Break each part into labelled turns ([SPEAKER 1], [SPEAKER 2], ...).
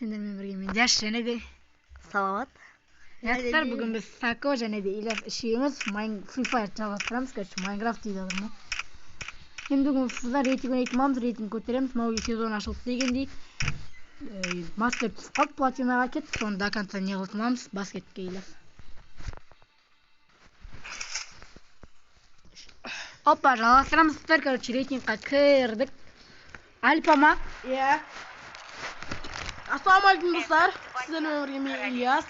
[SPEAKER 1] Сендермен бірге мен жас және де
[SPEAKER 2] Саламат.
[SPEAKER 1] Достар, бүгін біз Сако және де Ильяс үшеуміз Free Fire жалғастырамыз. Короче, Майнкрафт дейді адамдар. Енді бүгін сіздер рейтинг ойнайтын рейтинг көтереміз. Мынау сезон ашылды дегендей. Мастер түсіп қалып платинаға кетті. Соны до конца не қылтымамыз. Баскетке Ильяс. Опа, жалғастырамыз сіздер. Короче, рейтингқа кірдік. Альпа ма?
[SPEAKER 2] Иә. Ассалаумалейкум достар. Сіздермен бірге мен Ильяс.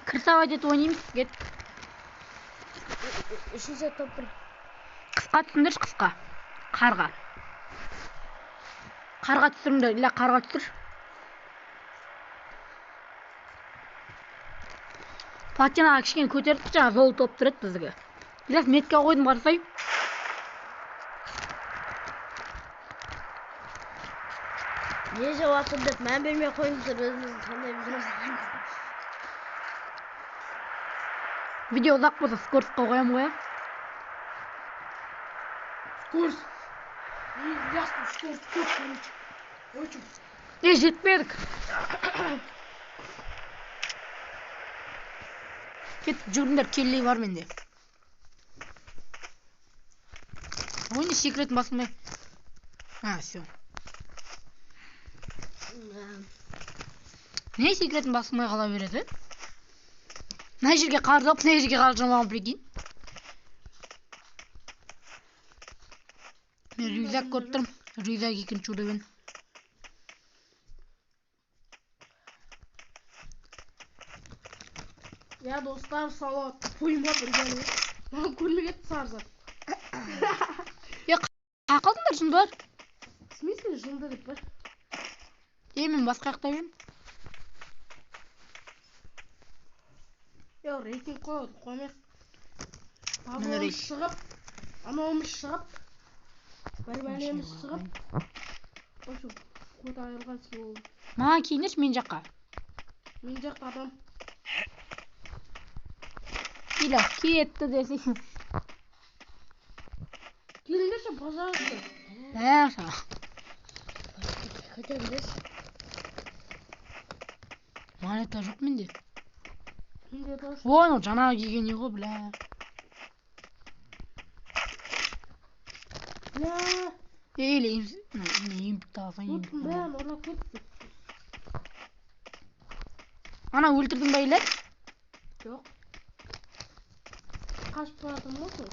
[SPEAKER 1] Красава деді ойнаймыз. Кет.
[SPEAKER 2] Үшінші топ 1.
[SPEAKER 1] Қысқа түсіндірші, қысқа. Қарға. Қарға түсіріңдер. Ілля қарға түсір. Платинаға кішкене көтердік, жаңа зол топ тұрады бізге. Ілляс метка қойдым, қарасай.
[SPEAKER 2] Не жауапты деп мән бермей қойыңыздар, өзіңіздің қандай білесіздер.
[SPEAKER 1] Видео ұзақ болса скорсқа қоямын ғой.
[SPEAKER 2] Скорс. Ясно, скорс көп, короче.
[SPEAKER 1] Жетпедік. Кет, жүріңдер, келлей бар менде. Ойны секретін басылмай. Все. Не секретін басылмай қала береді? Мына жерге қарып, мына жерге қалжырмаған, прикинь. Мен рюкзак көріп тұрмын. Рюкзак екінші уровень.
[SPEAKER 2] Ya dostlar, salat. Koyma біргені. Маған көрмек етті сарзат.
[SPEAKER 1] Ya қақылдыңдар жындар.
[SPEAKER 2] В смысле жындар деп бар?
[SPEAKER 1] Мен басқа жақта берем.
[SPEAKER 2] Ya рейтинг қойды, қоймақ. Абылымыз шығып, анауымыз шығып, бәрбәлеміз шығып. Ошу, қойды айырған сен ол.
[SPEAKER 1] Маған кейінеш мен жаққа.
[SPEAKER 2] Мен жақта адам.
[SPEAKER 1] Ила, кетті десең.
[SPEAKER 2] Келіңдерші, пожалуйста.
[SPEAKER 1] Әша.
[SPEAKER 2] Көтеріңдерші.
[SPEAKER 1] Монета жоқ менде.
[SPEAKER 2] Менде тоже.
[SPEAKER 1] Ой, жаңағы келген не ғой, бля. Или импік тағасан импік.
[SPEAKER 2] Тұттың бәрін орлап кетті.
[SPEAKER 1] Ана өлтірдің ба, Ильяс?
[SPEAKER 2] Жоқ. Қашып баратым осы.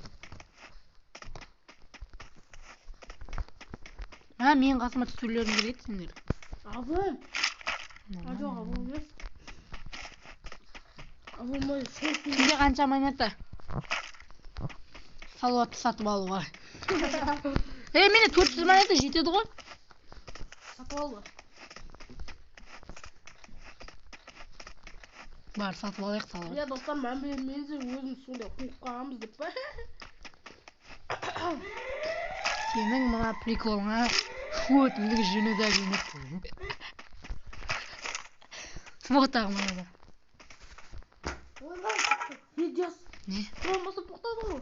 [SPEAKER 1] Мен қасыма түсірлерін береді сендер.
[SPEAKER 2] Абым. Жоқ, абым емес. Абым ой, шоқын.
[SPEAKER 1] Сенде қанша монета? Салауатты сатып алуға. Менде 400 монета жетеді ғой.
[SPEAKER 2] Сатып алуға.
[SPEAKER 1] Бар, сатып алайық салауат.
[SPEAKER 2] Ya dostlar, mən bilməyinizə özüm sonda qoqqağımız deyib.
[SPEAKER 1] Сенің мына приколыңа өтімдік жүні да білмек. Смоқтағы мына да.
[SPEAKER 2] Видеос.
[SPEAKER 1] Не?
[SPEAKER 2] Olmasa тоқтады ғой.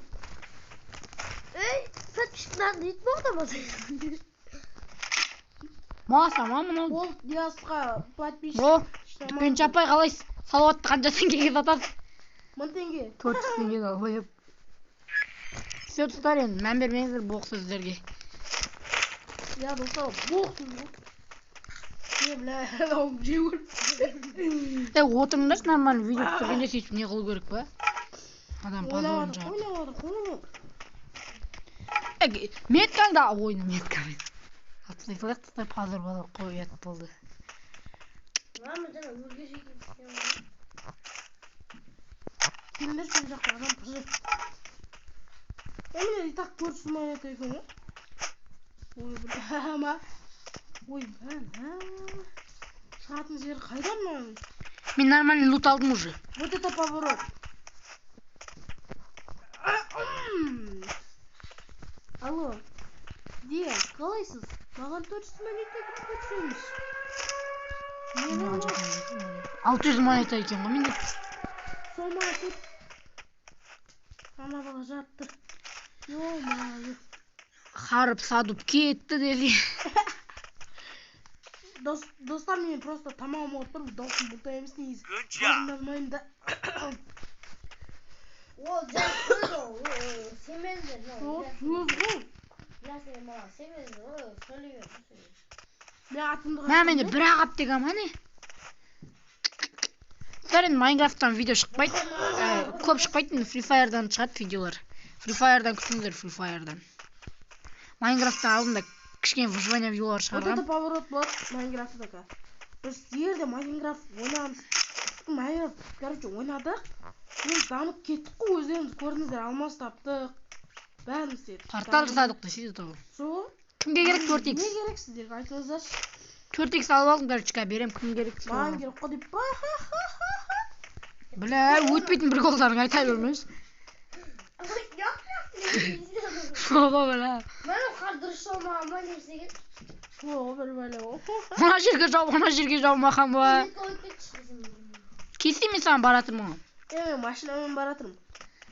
[SPEAKER 2] Ей, сәтшіктен дейт боқтамасы.
[SPEAKER 1] Масама мынау.
[SPEAKER 2] Ол Диасқа подписчик.
[SPEAKER 1] О, дүкен чапай қалайсыз? Салауатты қанша теңгеге сатасыз?
[SPEAKER 2] 1000 теңге.
[SPEAKER 1] 400 теңгеге алып. Все достар, енді мән бермеңіздер боқ сөздерге.
[SPEAKER 2] Ya dostlar, боқсыз ғой. Не бля, ау жеуір.
[SPEAKER 1] Отырыңдаршы, нормально видео түсіргенде сөйтіп не қылу керек па? Адам позорын жағып.
[SPEAKER 2] Ойнавадық.
[SPEAKER 1] Меткаңда ойны меткамен. Атсайсылық тұстай позор қойят болды.
[SPEAKER 2] Мама жаңа өрге жейтін істеген. Келіндер сен жақта адам пұжып. Міне и так 400 монета екен ғой. Ой, ма. Ой, шығатын жері қайдан маған?
[SPEAKER 1] Мен нормально лут алдым уже.
[SPEAKER 2] Вот это поворот. Алло. Де, қалайсыз? Маған 400 монета көтереміз.
[SPEAKER 1] 600 монета екен ғой менде.
[SPEAKER 2] Солмаға кет. Ана бала жатты. Йо-майо.
[SPEAKER 1] Harp sadıp ketdi dedi.
[SPEAKER 2] Dostlar men просто tamam o'tirib do'stim bo'lta emas neyiz. Bilmayman da.
[SPEAKER 3] O Jack'ı semezdi. Biraz ama semezdi. O söylüyor.
[SPEAKER 2] Men atımda.
[SPEAKER 1] Men meni bir agap degem hani. Sizlerin Minecraft'tan video çıkmaydı. Көп çıkmaydı. Free Fire'dan çıkat videolar. Free Fire'dan kütüngler Free Fire'dan. Minecraft'tan aldığımda кішкене выживание videolar
[SPEAKER 2] Вот
[SPEAKER 1] çıkargam.
[SPEAKER 2] это поворот болады Майнкрафт'та. Biz yerде Майнкрафт ойнамыз. Майнкрафт, короче, ойнадық. Мен дамып кеттік қой, өздеріңіз көрдіңіздер, алмас таптық. Бәрін істедік.
[SPEAKER 1] Портал жасадық десейді табы.
[SPEAKER 2] Сол.
[SPEAKER 1] Кімге керек 4x?
[SPEAKER 2] Не керек сіздерге айтыңыздаршы.
[SPEAKER 1] 4x алып алдыңдар чика берем кім керек.
[SPEAKER 2] Маған керек қой деп па.
[SPEAKER 1] Бля, өтпейтін бір голдарың айта бермеңіз. Соға бля.
[SPEAKER 3] Ben o kardırış olmağıma neyse git.
[SPEAKER 2] Сол бір бәле ол.
[SPEAKER 1] Ана жерге жаумақан ба. Кесей мен саған баратырмын.
[SPEAKER 2] Машинамен баратырмын.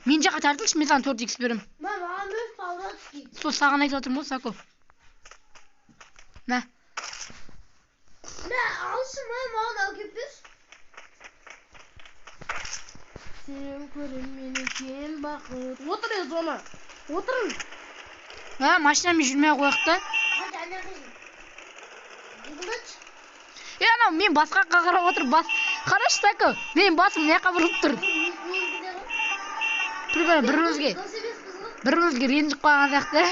[SPEAKER 1] Мен жаққа тартылшы, мен саған 4x берем.
[SPEAKER 3] Ben bana bir pavrat ki.
[SPEAKER 1] Сол саған айтып жатырмын ғой, Сако. Мә.
[SPEAKER 3] Ne alsın ben bana köpüz.
[SPEAKER 2] Sen көрем мені кен бақыт. Отыр ез оны. Отырың.
[SPEAKER 1] Машинамен жүрмей қояқ та.
[SPEAKER 3] Hadi anne kızım. Yıldız.
[SPEAKER 1] Анау мен басқа жаққа қарап отырып қарашы Сако. Менің басым мына жаққа бұрылып тұр. Бірімізге ренжіп қойған сияқты.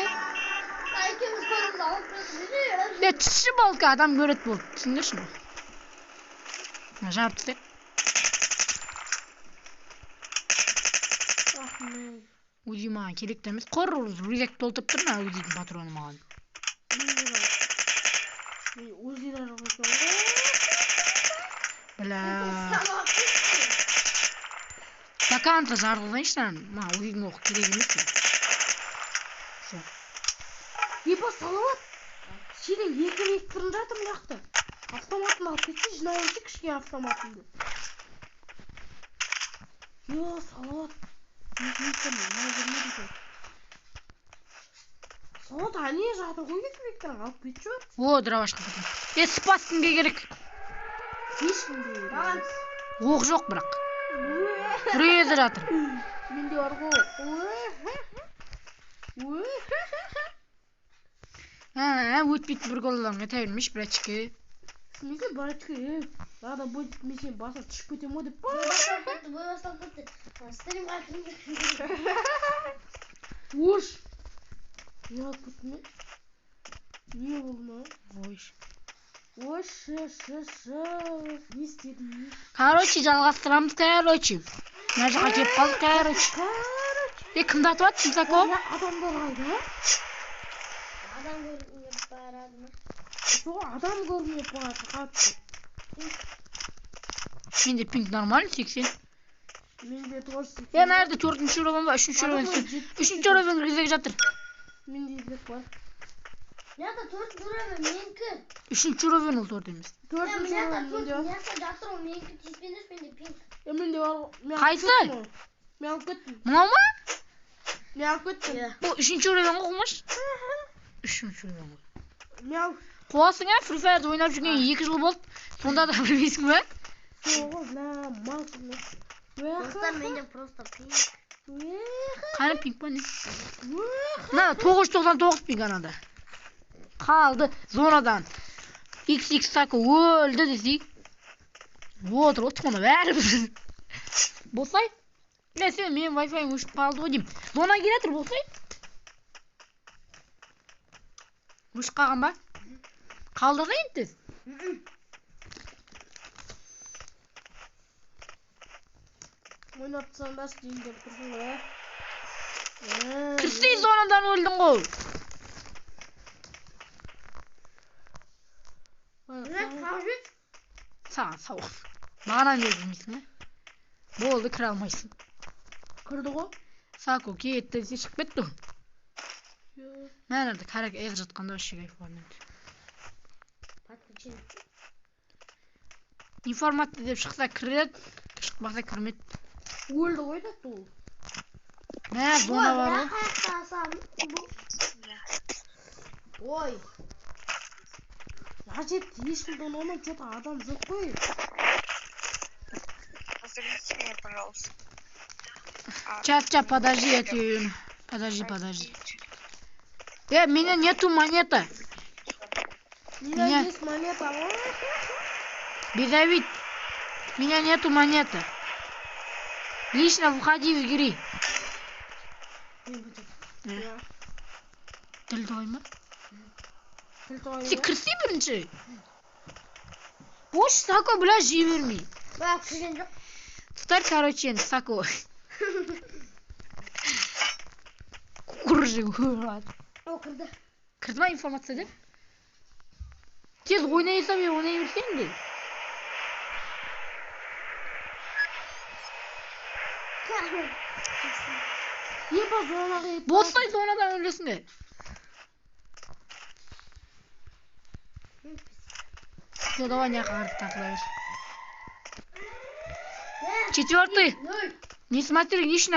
[SPEAKER 1] Түсші болды ка адам көреді болды. Түсіндірші ма? Жарып түстек. Узи маған керек емес. Қор рюкзак толтырып тұр ма Узидің патроны маған.
[SPEAKER 2] Узидан жоқсың.
[SPEAKER 1] Бля. Стаканты жарылғаншы ма Узидің оқ керек емес пе?
[SPEAKER 2] Епа салауат. Сенің екі векторын жатыр мына жақта. Автоматын алып кетсе жинай алшы кішкене автоматыңды. Йо, салауат. Екі векторын жинай бермейді екен. Салауат әне жатыр ғой екі векторын алып кетші.
[SPEAKER 1] О, дровашқа потом. Спас кімге керек?
[SPEAKER 2] Ешкімге керек.
[SPEAKER 1] Оқ жоқ бірақ. Фрезі жатыр.
[SPEAKER 2] Менде бар ғой.
[SPEAKER 1] Өтпейтін бір голларын айта бермеш, братчики.
[SPEAKER 2] В смысле, братчики? Надо будет мен сен басып түсіп кетем ғой деп.
[SPEAKER 3] Бой бастап кетті. Стрим қайтып.
[SPEAKER 2] Ош. Не алып кеттім мен? Не болды ма? Ош, не істедім?
[SPEAKER 1] Короче, жалғастырамыз, короче. Мына жаққа келіп қалдық, короче. Кімді атып жатсың, Сако?
[SPEAKER 2] Адамдар қайда?
[SPEAKER 3] Adam görünüyor barada mı?
[SPEAKER 2] Сол адам көрініп барады қатты.
[SPEAKER 1] Менде пинг нормально 80.
[SPEAKER 2] Менде тоже 80.
[SPEAKER 1] Nerede 4-cü uravın var, 3-cü uravın. 3-cü uravın rüzek жатыр.
[SPEAKER 2] Менде izlek var.
[SPEAKER 3] Nerede 4 lira ve menki?
[SPEAKER 1] 3-cü uravın oldu orada emez.
[SPEAKER 2] 4-cü uravın menде var.
[SPEAKER 3] Nerede жатыр o menki тиспендер менде пинг.
[SPEAKER 2] Менде var.
[SPEAKER 1] Қайсы?
[SPEAKER 2] Мен алып кеттім.
[SPEAKER 1] Мынау ма?
[SPEAKER 2] Мен алып кеттім.
[SPEAKER 1] Bu 3-cü uravın olmuş. 3-cü uravın.
[SPEAKER 2] Мен алып.
[SPEAKER 1] Қуасың Free Fire'da ойнап жүрген 2 жыл болды. Сонда да білмейсің бе?
[SPEAKER 2] Соғы бля, малсың.
[SPEAKER 3] Dostlar менде просто пинг.
[SPEAKER 1] Қане пинг ба не? Мына 999 пинг анада. Қалды зонадан. XX Сако өлді десей. Отыр оны бәрі. Болсай? Нәсе мен Wi-Fi өшіп қалды ғой деймін. Зона келе тұр болсай? Өшіп қалған ба? Қалдырға енді?
[SPEAKER 2] Ойнатсам да істейін деп тұрсың ғой.
[SPEAKER 1] Кірсей зонадан өлдің ғой. Саған сау. Маған не білмейсің бе? Болды, кіре алмайсың.
[SPEAKER 2] Кірді ғой?
[SPEAKER 1] Сако кетті десе шығып кетті ғой. Мәнерді кәрек әйір жатқанда өшек айфонмен. Информатты деп шықса кіреді, шықпаса кірмеді.
[SPEAKER 2] Өлді ғой да ол.
[SPEAKER 1] Мә, зона бар ғой.
[SPEAKER 2] Ой. Значит, ешкілді номер что-то адам жоқ қой.
[SPEAKER 4] Позовите меня, пожалуйста.
[SPEAKER 1] Сейчас, подожди, я тебе... Подожди. Меня нету монета.
[SPEAKER 2] У меня есть монета.
[SPEAKER 1] Бедовит. Меня нету монеты. Лично входи в игры. Тіл тойма? Сен кірсе бірінші. Бош Сако, бля, жей бермей.
[SPEAKER 3] Бak kırın yok.
[SPEAKER 1] Tutar, короче, енді Сако. Куржи көрат.
[SPEAKER 3] O kırdı.
[SPEAKER 1] Кірді ма информация деп? Тез ойнай берсең де.
[SPEAKER 2] Еба зонаға ет.
[SPEAKER 1] Боссай зонадан өлесің де. Все, давай не карты тартылайбыз. Четвертый.
[SPEAKER 3] Nol.
[SPEAKER 1] Не смотри, лично